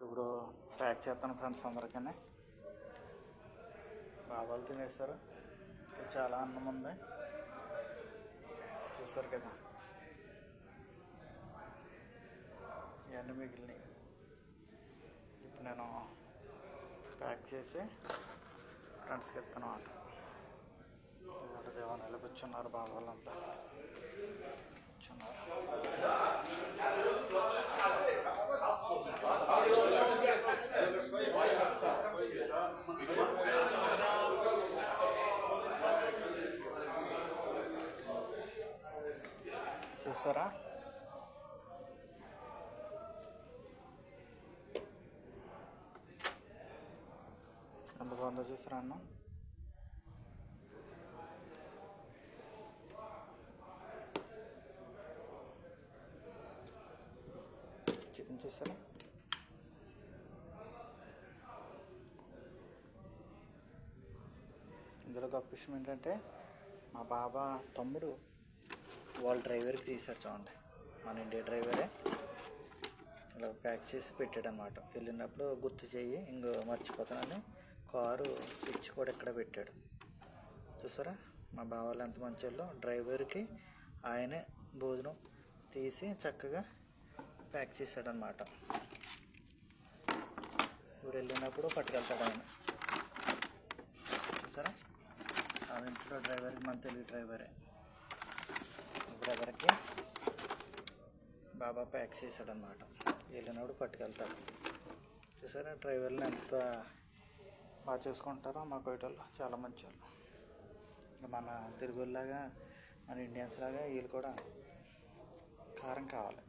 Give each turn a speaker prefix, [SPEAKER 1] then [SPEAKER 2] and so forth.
[SPEAKER 1] ఇప్పుడు ప్యాక్ చేస్తాను ఫ్రెండ్స్ అందరికీ. బాబాలు తినేస్తారు. ఇంకా చాలా అన్నం ఉంది చూస్తారు కదా, ఇవన్నీ మిగిలినాయి. ఇప్పుడు నేను ప్యాక్ చేసి ఫ్రెండ్స్కి ఇస్తాను అన్నమాట. దేవాలయంలో ఇలా కూర్చున్నారు బాబాలంతా కూర్చున్నారు. చూసారా ఎంత బాగుందో, చూసారా అన్న. చికెన్ చూసారా. ఇందులో గొప్ప విషయం ఏంటంటే మా బాబా తమ్ముడు వాళ్ళ డ్రైవర్కి తీశాడు చూడండి. మన ఇండియా డ్రైవరే ఇలా ప్యాక్ చేసి పెట్టాడు అన్నమాట. వెళ్ళినప్పుడు గుర్తు చెయ్యి ఇంకో మర్చిపోతానని కారు స్విచ్ కూడా ఇక్కడ పెట్టాడు. చూసారా మా బావాళ్ళు ఎంత మంచి వాళ్ళు. డ్రైవర్కి ఆయనే భోజనం తీసి చక్కగా ప్యాక్ చేశాడనమాట. ఇప్పుడు వెళ్ళినప్పుడు పట్టుకెళ్తాడు ఆయన. చూసారా ఆ ఇంట్లో డ్రైవర్కి మన తెలుగు డ్రైవరే బ్రదర్కి బాబా ప్యాక్ చేశాడనమాట. వెళ్ళినప్పుడు పట్టుకెళ్తాడు. చూసారా డ్రైవర్లు ఎంత బాగా చూసుకుంటారో మా కోయటోళ్ళు చాలా మంచి వాళ్ళు. మన తెలుగులాగా మన ఇండియన్స్ లాగా వీళ్ళు కూడా కారం కావాలి.